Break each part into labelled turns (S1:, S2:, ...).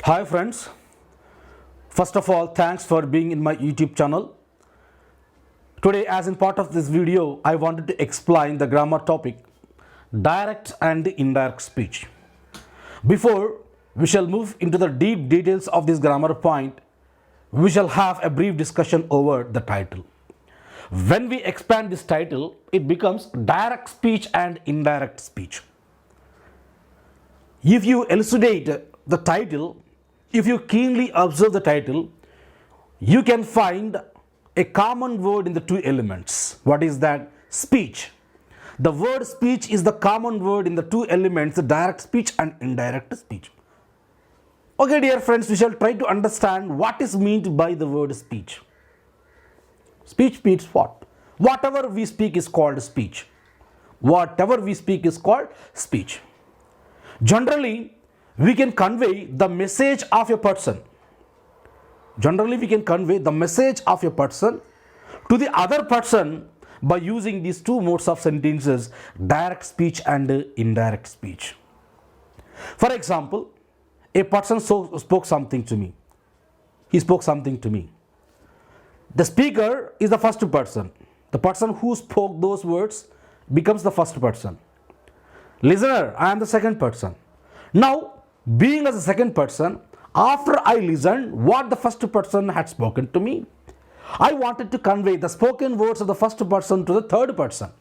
S1: Hi friends, first of all thanks for being in my YouTube channel. Today as in part of this video I wanted to explain the grammar topic direct and indirect speech. Before we shall move into the deep details of this grammar point, we shall have a brief discussion over the title. When we expand this title, it becomes direct speech and indirect speech. If you elucidate the title, if you keenly observe the title, you can find a common word in the two elements. What is that? Speech. The word speech is the common word in the two elements, the direct speech and indirect speech. Okay, dear friends, we shall try to understand what is meant by the word speech. Speech means what? Whatever we speak is called speech. Whatever we speak is called speech. Generally, we can convey the message of a person. Generally, we can convey the message of a person to the other person by using these two modes of sentences, direct speech and indirect speech. For example, a person spoke something to me. He spoke something to me. The speaker is the first person. The person who spoke those words becomes the first person. Listener, I am the second person. Now, being as a second person, after I listened what the first person had spoken to me, I wanted to convey the spoken words of the first person to the third person.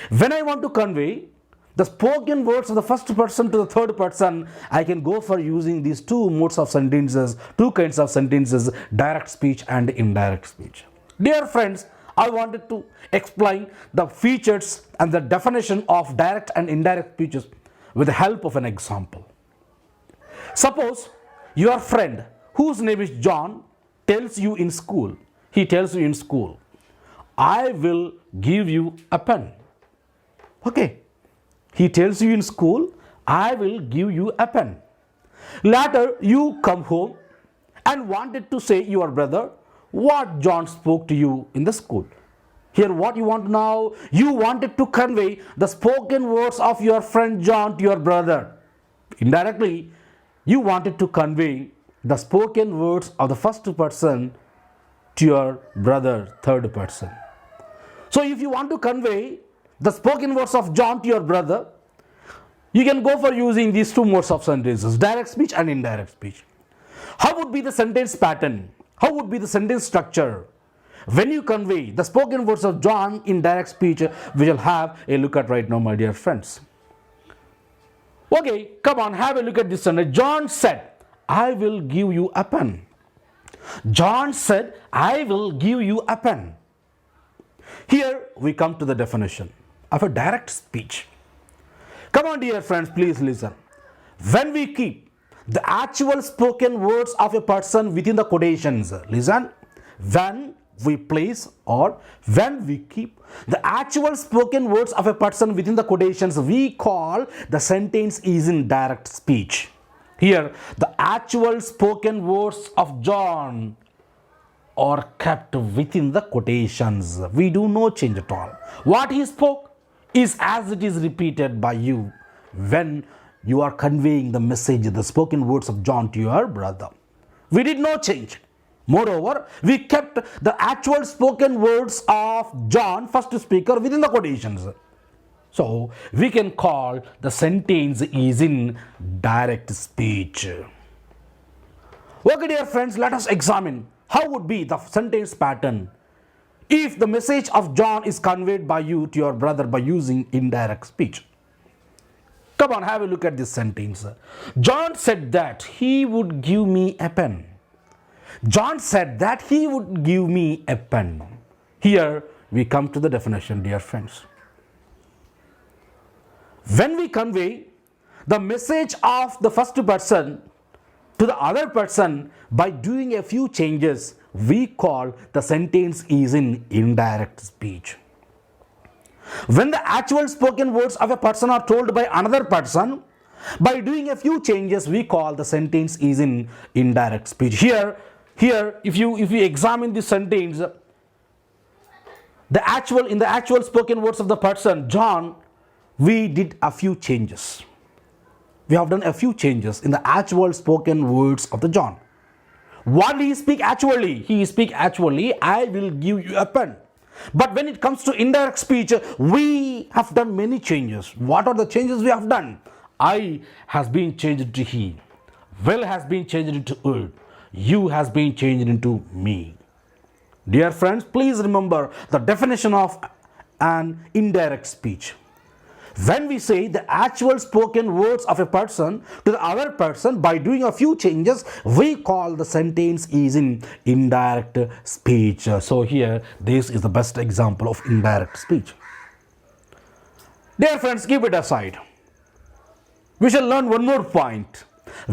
S1: When I want to convey the spoken words of the first person to the third person, I can go for using these two modes of sentences, two kinds of sentences, direct speech and indirect speech. Dear friends, I wanted to explain the features and the definition of direct and indirect speeches with the help of an example. Suppose your friend, whose name is John, tells you in school, I will give you a pen. Okay. He tells you in school, I will give you a pen. Later, you come home and wanted to say your brother what John spoke to you in the school. Here, what you want now? You wanted to convey the spoken words of your friend John to your brother. Indirectly, you wanted to convey the spoken words of the first person to your brother, third person. So, if you want to convey the spoken words of John to your brother, you can go for using these two modes of sentences, direct speech and indirect speech. How would be the sentence pattern? How would be the sentence structure? When you convey the spoken words of John in direct speech, we shall have a look at right now, my dear friends. Okay, come on, have a look at this sentence. John said, I will give you a pen. John said, I will give you a pen. Here we come to the definition of a direct speech. Come on, dear friends, please listen. When we keep the actual spoken words of a person within the quotations, listen, when we place or when we keep the actual spoken words of a person within the quotations, we call the sentence is in direct speech. Here, the actual spoken words of John are kept within the quotations. We do no change at all. What he spoke is as it is repeated by you when you are conveying the message, the spoken words of John to your brother. We did no change. Moreover, we kept the actual spoken words of John, first speaker, within the quotations. So, we can call the sentence is in direct speech. Okay, dear friends, let us examine how would be the sentence pattern if the message of John is conveyed by you to your brother by using indirect speech. Come on, have a look at this sentence. John said that he would give me a pen. John said that he would give me a pen. Here we come to the definition, dear friends. When we convey the message of the first person to the other person by doing a few changes, we call the sentence is in indirect speech. When the actual spoken words of a person are told by another person, by doing a few changes, we call the sentence is in indirect speech. Here, if you examine this sentence, in the actual spoken words of the person John, we did a few changes. we have done a few changes in the actual spoken words of the John. What did he speak actually? He speak actually, I will give you a pen. But when it comes to indirect speech, we have done many changes. What are the changes we have done? I has been changed to he. Will has been changed into it. You has been changed into me. Dear friends, please remember the definition of an indirect speech. When we say the actual spoken words of a person to the other person by doing a few changes, we call the sentence is in indirect speech. So here, this is the best example of indirect speech. Dear friends, keep it aside. We shall learn one more point.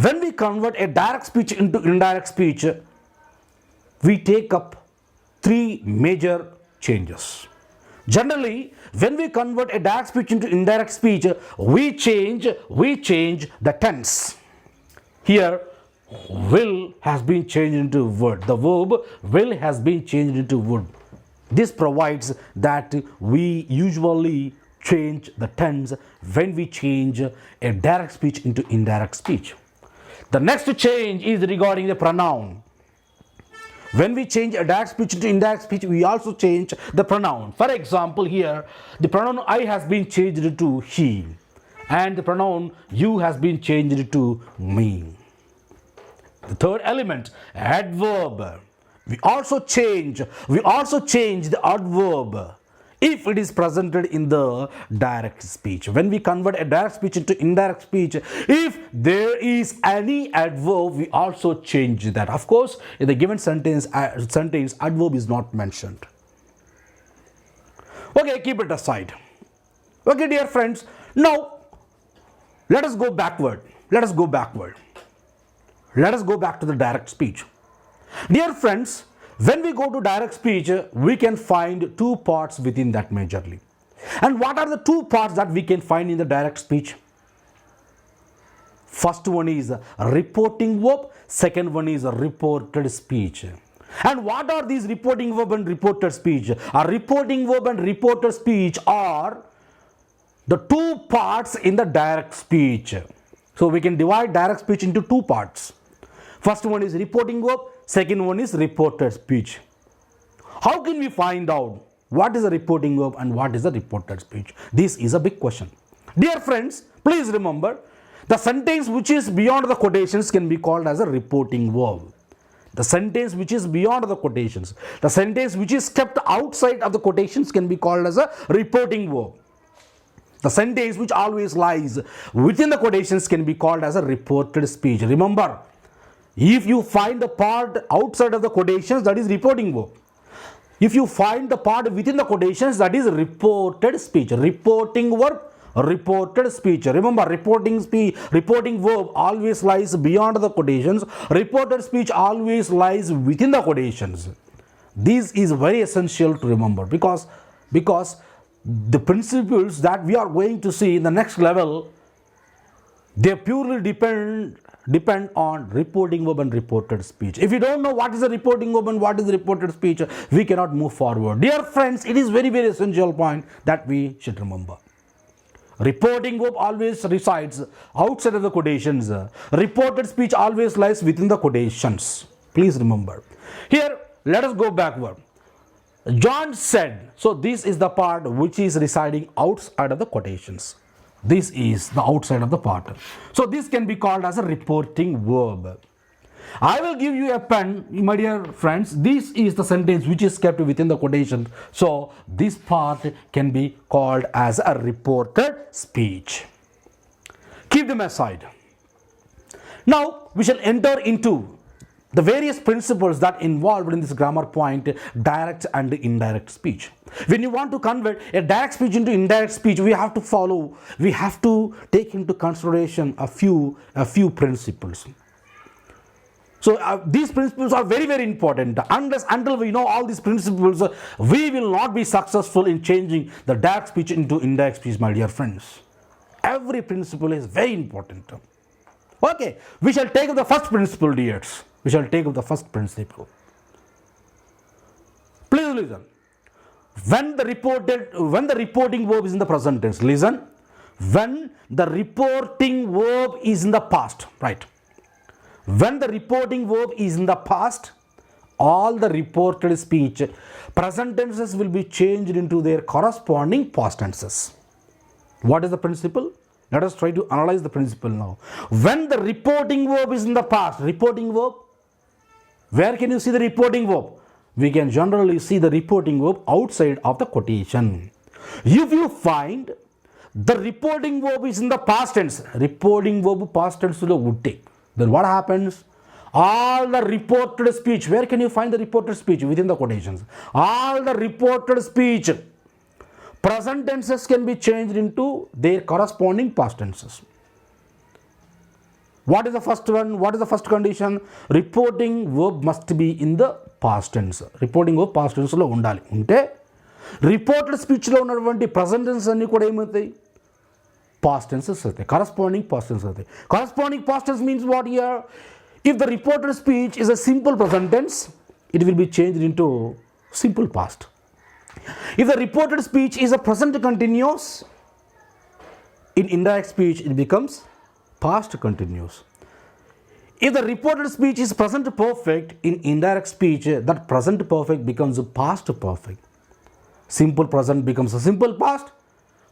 S1: When we convert a direct speech into indirect speech, we take up three major changes. Generally, when we convert a direct speech into indirect speech, we change the tense. Here, will has been changed into would. The verb will has been changed into would. This provides that we usually change the tense when we change a direct speech into indirect speech. The next change is regarding the pronoun. When we change a direct speech into indirect speech, we also change the pronoun. For example, here, the pronoun I has been changed to he, and the pronoun you has been changed to me. The third element, adverb. We also change the adverb if it is presented in the direct speech. When we convert a direct speech into indirect speech, if there is any adverb, we also change that. Of course, in the given sentence adverb is not mentioned. Okay, keep it aside. Okay, dear friends, now let us go backward. Let us go back to the direct speech. Dear friends, when we go to direct speech, we can find two parts within that majorly. And what are the two parts that we can find in the direct speech? First one is reporting verb, second one is reported speech. And what are these reporting verb and reported speech? A reporting verb and reported speech are the two parts in the direct speech. So we can divide direct speech into two parts. First one is reporting verb, second one is reported speech. How can we find out what is a reporting verb and what is a reported speech? This is a big question. Dear friends, please remember, the sentence which is beyond the quotations can be called as a reporting verb. The sentence which is beyond the quotations, the sentence which is kept outside of the quotations can be called as a reporting verb. The sentence which always lies within the quotations can be called as a reported speech. Remember, if you find the part outside of the quotations, that is reporting verb. If you find the part within the quotations, that is reported speech. Reporting verb, reported speech. Remember, reporting verb always lies beyond the quotations. Reported speech always lies within the quotations. This is very essential to remember because the principles that we are going to see in the next level, they purely depend on reporting verb and reported speech. If you don't know what is a reporting verb and what is reported speech, we cannot move forward. Dear friends, it is very, very essential point that we should remember. Reporting verb always resides outside of the quotations. Reported speech always lies within the quotations. Please remember. Here, let us go backward. John said, so this is the part which is residing outside of the quotations. This is the outside of the part. So this can be called as a reporting verb. I will give you a pen, my dear friends. This is the sentence which is kept within the quotation. So this part can be called as a reported speech. Keep them aside. Now we shall enter into the various principles that involved in this grammar point, direct and indirect speech. When you want to convert a direct speech into indirect speech, we have to take into consideration a few principles. So these principles are very, very important. Until we know all these principles, we will not be successful in changing the direct speech into indirect speech, my dear friends. Every principle is very important. Okay, we shall take up the first principle, dears. We shall take up the first principle. Please listen. When the reporting verb is in the present tense, listen. when the reporting verb is in the past, right? When the reporting verb is in the past, all the reported speech present tenses will be changed into their corresponding past tenses. What is the principle? Let us try to analyze the principle now. When the reporting verb is in the past, reporting verb, where can you see the reporting verb? We can generally see the reporting verb outside of the quotation. If you find the reporting verb is in the past tense, reporting verb past tense would take, then what happens? All the reported speech, where can you find the reported speech? Within the quotations. All the reported speech present tenses can be changed into their corresponding past tenses. What is the first one? What is the first condition? Reporting verb must be in the past tense. Reporting verb past tense lo undali. Unte reported speech lo unnatuvanti present tense anni kuda emautai? Past tenses avutai. Corresponding past tense avutai. Corresponding past tense means what here? If the reported speech is a simple present tense, it will be changed into simple past. If the reported speech is a present continuous, in indirect speech it becomes past continuous. If the reported speech is present perfect, in indirect speech that present perfect becomes past perfect. Simple present becomes a simple past,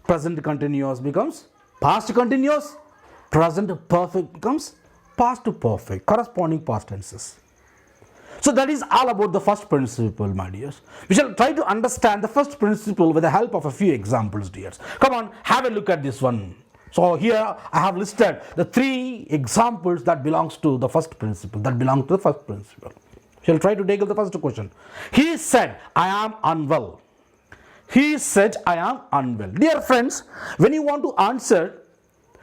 S1: present continuous becomes past continuous, present perfect becomes past perfect, corresponding past tenses. So that is all about the first principle, my dears. We shall try to understand the first principle with the help of a few examples, dears. Come on, have a look at this one. So here I have listed the 3 examples that belongs to the first principle, that belong to the first principle. Shall try to take up the first question. He said, I am unwell. He said, I am unwell. Dear friends, when you want to answer,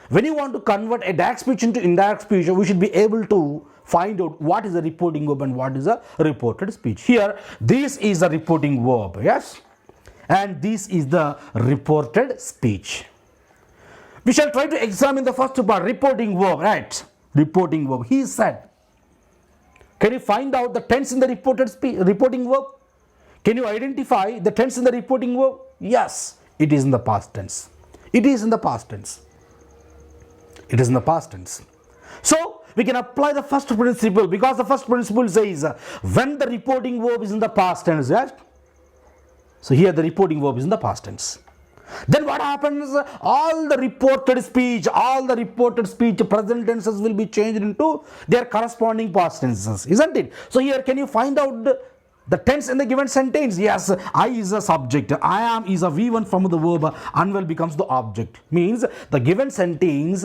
S1: when you want to convert a direct speech into indirect speech, we should be able to find out what is the reporting verb and what is a reported speech. Here, this is a reporting verb, yes? And this is the reported speech. We shall try to examine the first part, reporting verb, right? Reporting verb. He said. Can you find out the tense in the reporting verb? Can you identify the tense in the reporting verb? Yes, it is in the past tense. It is in the past tense. It is in the past tense. So, we can apply the first principle because the first principle says when the reporting verb is in the past tense, yes? So, here the reporting verb is in the past tense. Then what happens? All the reported speech present tenses will be changed into their corresponding past tenses, isn't it? So, here can you find out the tense in the given sentence? Yes, I is a subject, I am is a V1 from the verb, unwell becomes the object. Means the given sentence,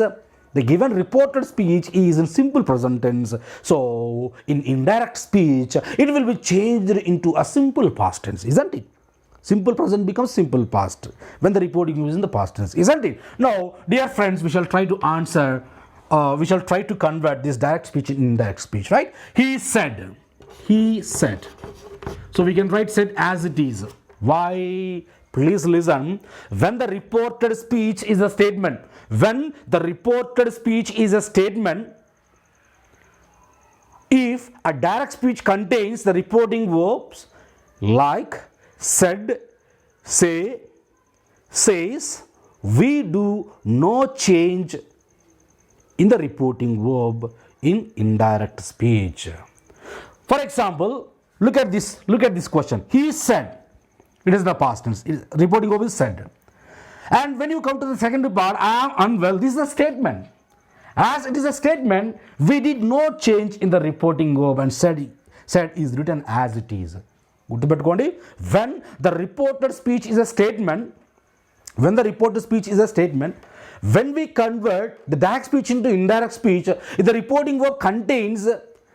S1: the given reported speech is in simple present tense. So, in indirect speech, it will be changed into a simple past tense, isn't it? Simple present becomes simple past when the reporting is in the past tense, isn't it? Now, dear friends, we shall try to answer, we shall try to convert this direct speech into indirect speech, right? He said. He said. So, we can write said as it is. Why? Please listen. When the reported speech is a statement, when the reported speech is a statement, if a direct speech contains the reporting verbs like said, say, says, we do no change in the reporting verb in indirect speech. For example, look at this question. He said. It is the past tense. Reporting verb is said. And when you come to the second part, I am unwell, this is a statement. As it is a statement, we did no change in the reporting verb and said is written as it is. When the reported speech is a statement, when we convert the direct speech into indirect speech, if the reporting verb contains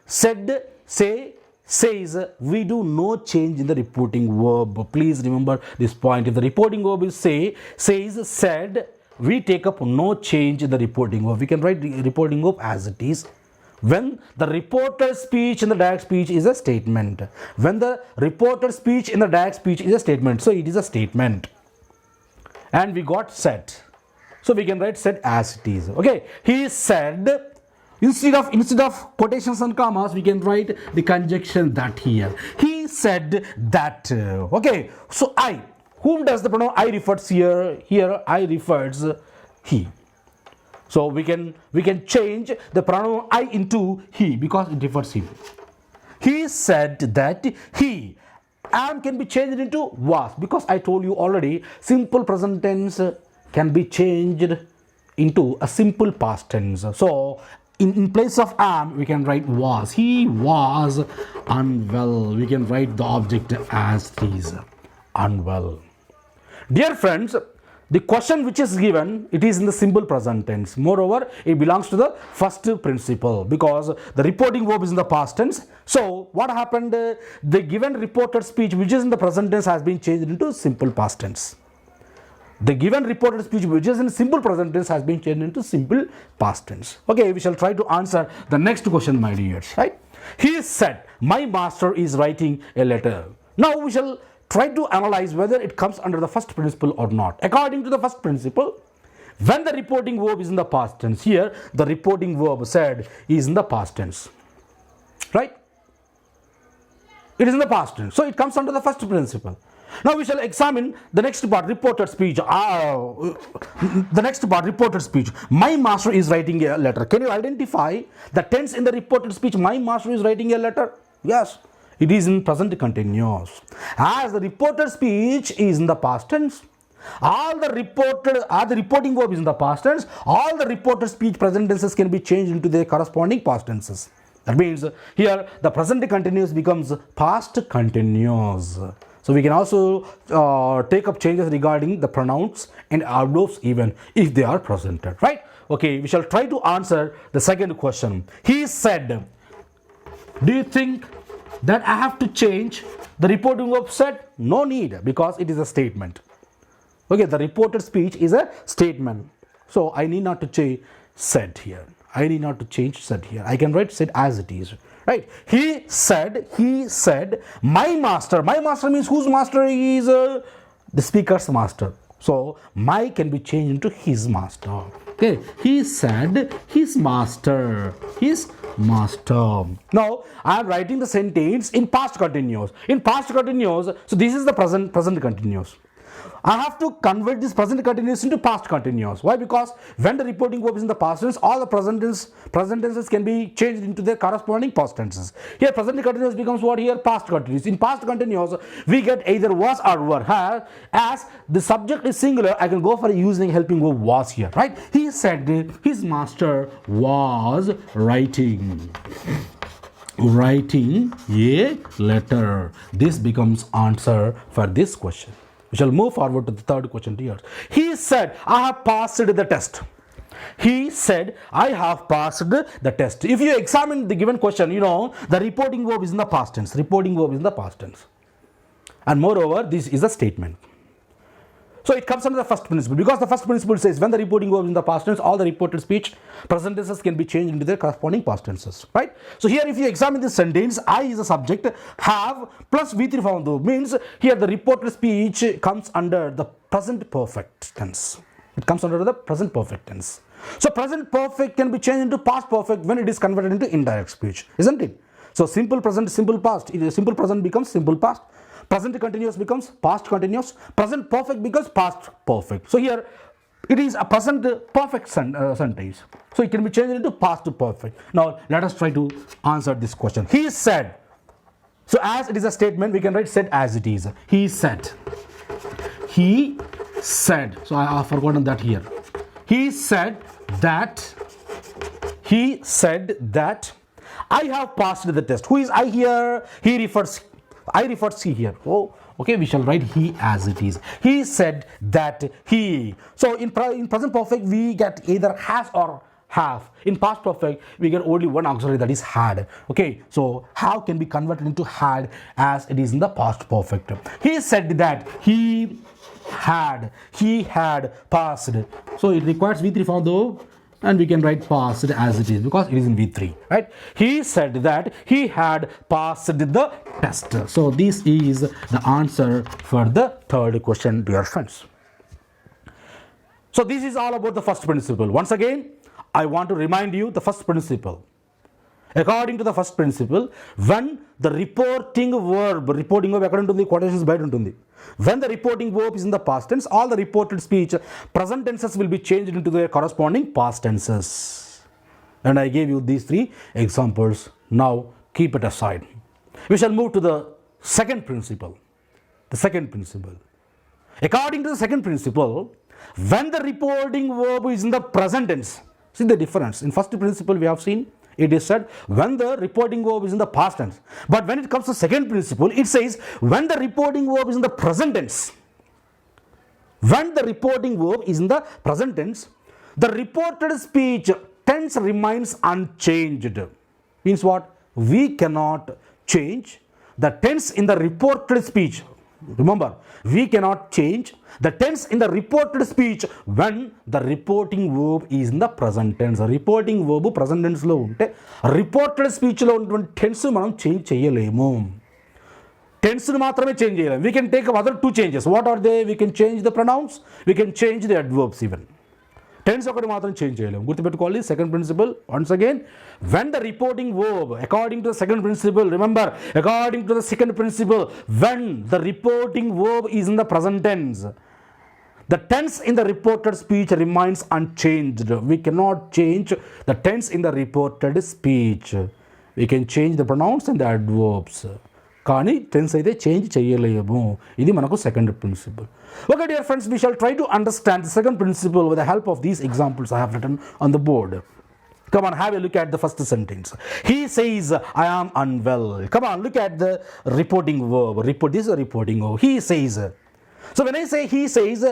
S1: said, say, says, we do no change in the reporting verb. Please remember this point. If the reporting verb is say, says, said, we take up no change in the reporting verb. We can write the reporting verb as it is. When the reported speech in the direct speech is a statement. When the reported speech in the direct speech is a statement. So, it is a statement. And we got said. So, we can write said as it is. Okay. He said. Instead of quotations and commas, we can write the conjunction that here. He said that. Okay. So, I. Whom does the pronoun I refers here? Here, I refers he. So we can change the pronoun I into he because it refers him. He said that he. Am can be changed into was because I told you already simple present tense can be changed into a simple past tense. So in place of am we can write was. He was unwell. We can write the object as is unwell. Dear friends, the question which is given, it is in the simple present tense. Moreover, it belongs to the first principle because the reporting verb is in the past tense. So what happened? The given reported speech which is in the present tense has been changed into simple past tense. The given reported speech which is in simple present tense has been changed into simple past tense. Okay, we shall try to answer the next question, my dears. Right? He said, my master is writing a letter. Now we shall try to analyze whether it comes under the first principle or not. According to the first principle, when the reporting verb is in the past tense, here the reporting verb said is in the past tense. Right? It is in the past tense. So it comes under the first principle. Now we shall examine the next part, reported speech. The next part, reported speech. My master is writing a letter. Can you identify the tense in the reported speech? My master is writing a letter. Yes. It is in present continuous. As the reported speech is in the past tense, the reporting verb is in the past tense, all the reported speech present tenses can be changed into their corresponding past tenses. That means here the present continuous becomes past continuous. So we can also take up changes regarding the pronouns and adverbs even if they are presented. Right? Okay, we shall try to answer the second question. He said, do you think that I have to change the reporting verb said? No need because it is a statement. Okay, the reported speech is a statement. So I need not to change said here. I need not to change said here. I can write said as it is. Right? He said, my master. My master means whose master is the speaker's master. So my can be changed into his master. Okay, he said his master. His master. Now I am writing the sentence in past continuous. In past continuous, so this is the present continuous. I have to convert this present continuous into past continuous. Why? Because when the reporting verb is in the past tense, all the present tenses can be changed into their corresponding past tenses. Here present continuous becomes what? Here past continuous. In past continuous, we get either was or were. As the subject is singular, I can go for using helping verb was here. Right? He said his master was writing a letter. This becomes answer for this question. We shall move forward to the third question here. He said, I have passed the test. He said, I have passed the test. If you examine the given question, you know, the reporting verb is in the past tense. Reporting verb is in the past tense. And moreover, this is a statement. So it comes under the first principle because the first principle says when the reporting verb is in the past tense, all the reported speech present tenses can be changed into their corresponding past tenses. Right? So here if you examine this sentence, I is a subject, have plus V3 form verb means here the reported speech comes under the present perfect tense. It comes under the present perfect tense. So present perfect can be changed into past perfect when it is converted into indirect speech, isn't it? So simple present, simple past. Simple present becomes simple past. Present continuous becomes past continuous. Present perfect becomes past perfect. So here it is a present perfect sentence. So it can be changed into past perfect. Now let us try to answer this question. He said. So as it is a statement, we can write said as it is. He said. He said. So I have forgotten that here. He said that. He said that I have passed the test. Who is I here? He refers. I refer C here. Oh, okay, we shall write he as it is. He said that he. So in present perfect, we get either has or have. In past perfect, we get only one auxiliary, that is had. Okay, so have can be converted into had as it is in the past perfect. He said that he had passed. So it requires V3 form though. And we can write passed as it is because it is in V3, right? He said that he had passed the test. So this is the answer for the third question, dear friends. So this is all about the first principle. Once again, I want to remind you the first principle. According to the first principle, when the reporting verb according to the quotations by untundi. When the reporting verb is in the past tense, all the reported speech present tenses will be changed into their corresponding past tenses. And I gave you these 3 examples. Now keep it aside. We shall move to the second principle. The second principle. According to the second principle, when the reporting verb is in the present tense, see the difference. In first principle we have seen, it is said when the reporting verb is in the past tense. But when it comes to second principle, it says when the reporting verb is in the present tense. When the reporting verb is in the present tense, the reported speech tense remains unchanged. Means what? We cannot change the tense in the reported speech. Remember, we cannot change the tense in the reported speech when the reporting verb is in the present tense. Reporting verb present tense lo unte reported speech lo unnatuvanti tense manam change cheyalemu. Tense nu maatrame change cheyalemu. We can take other 2 changes. What are they? We can change the pronouns, we can change the adverbs even. Tense ఒకటి మాత్రం change చేయలేము. గుర్తుపెట్టుకోవాలి second principal. Once again, when the reporting verb, according to the second principle, remember, according to the second principle, when the reporting verb is in the present tense, the tense in the reported speech remains unchanged. We cannot change the tense in the reported speech. We can change the pronouns and the adverbs. కానీ tense అయితే change చేయలేము. ఇది మనకు second principal. Okay, dear friends, we shall try to understand the second principle with the help of these examples I have written on the board. Come on, have a look at the first sentence. He says, I am unwell. Come on, look at the reporting verb. This is a reporting verb. He says. So when I say he says,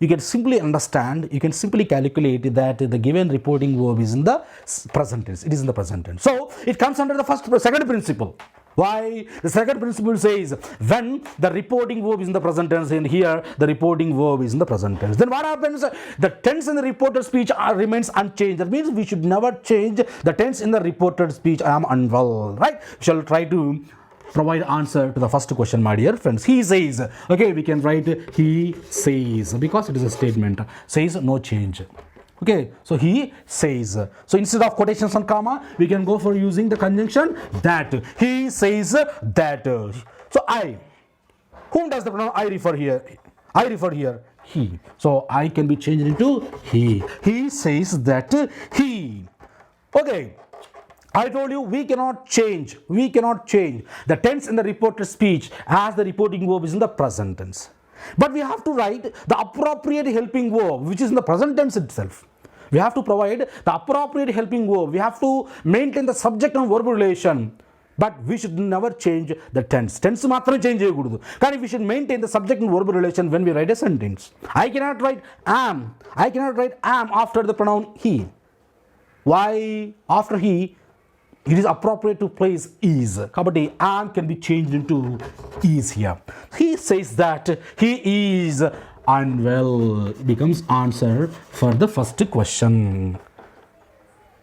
S1: you can simply understand, you can simply calculate that the given reporting verb is in the present tense. It is in the present tense. So it comes under the second principle. Why? The second principle says when the reporting verb is in the present tense, and here the reporting verb is in the present tense. Then what happens? The tense in the reported speech remains unchanged. That means we should never change the tense in the reported speech. I am unwell. Right? We shall try to provide answer to the first question, my dear friends. He says. Okay, we can write he says because it is a statement. Says, no change. Okay, so he says. So instead of quotations and comma, we can go for using the conjunction that. He says that. So I. Whom does the pronoun I refer here? I refer here. He. So I can be changed into he. He says that he. Okay. I told you we cannot change the tense in the reported speech as the reporting verb is in the present tense. But we have to write the appropriate helping verb which is in the present tense itself. We have to provide the appropriate helping verb. We have to maintain the subject and verb relation. But we should never change the tense. Tense మాత్రం change చేయకూడదు. కానీ we should maintain the subject and verb relation when we write a sentence. I cannot write am after the pronoun he. Why after he? It is appropriate to place is. Kabatti am can be changed into is here. He says that he is unwell becomes answer for the first question.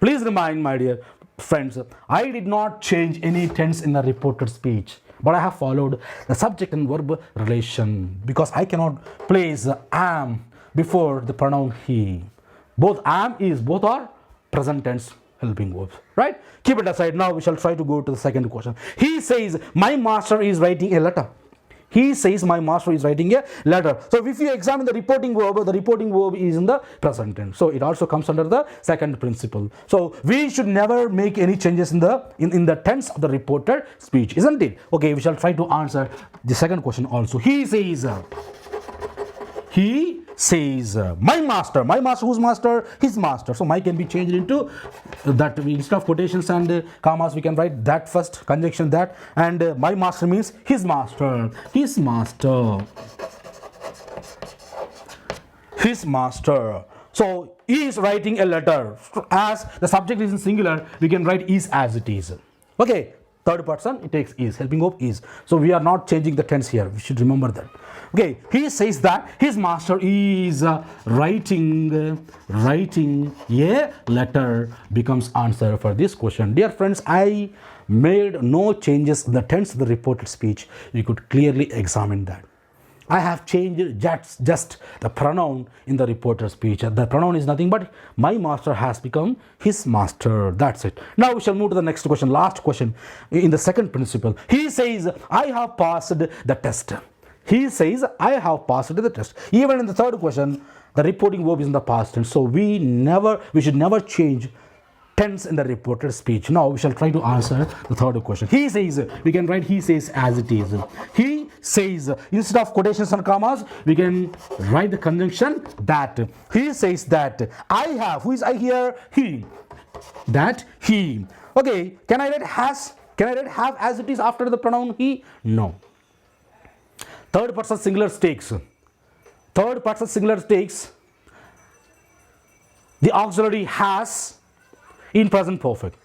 S1: Please remind, my dear friends, I did not change any tense in the reported speech, but I have followed the subject and verb relation because I cannot place am before the pronoun he. Both am is both are present tense helping verbs, right? Keep it aside. Now we shall try to go to the second question. He says my master is writing a letter. He says my master is writing a letter. So if you examine the reporting verb is in the present tense. So it also comes under the second principle. So we should never make any changes in the tense of the reported speech, isn't it? Okay, we shall try to answer the second question also. He says my master. Whose master? His master. So my can be changed into that. Instead of quotations and commas, we can write that first, conjunction that, and my master means his master. His master. So he is writing a letter. As the subject is in singular, we can write is as it is. Okay, third person, it takes is, helping verb is. So we are not changing the tense here. We should remember that. Okay, he says that his master is writing a letter becomes answer for this question. Dear friends, I made no changes in the tense of the reported speech. You could clearly examine that. I have changed just the pronoun in the reported speech. The pronoun is nothing but my master has become his master. That's it. Now we shall move to the next question, last question in the second principle. He says, I have passed the test. He says, I have passed the test. Even in the third question, the reporting verb is in the past tense. So we should never change tense in the reported speech. Now we shall try to answer the third question. He says, we can write he says as it is. He says, instead of quotations and commas, we can write the conjunction that. He says that I have, who is I here? He. That he. Okay, can I write has? Can I write have as it is after the pronoun he? No. Third person singular takes. Third person singular takes the auxiliary has in present perfect,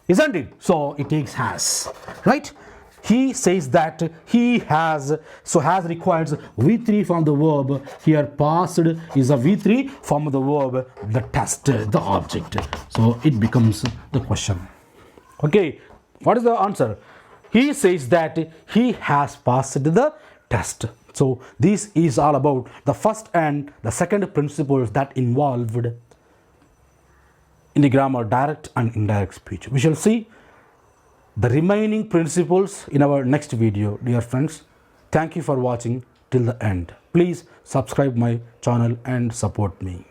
S1: isn't it? So it takes has, right? He says that he has, so has requires V3 from the verb. Here passed is a V3 from the verb, the test, the object. So it becomes the question. Okay, what is the answer? He says that he has passed the test. So this is all about the first and the second principles that involved in the grammar direct and indirect speech. We shall see the remaining principles in our next video, dear friends. Thank you for watching till the end. Please subscribe my channel and support me.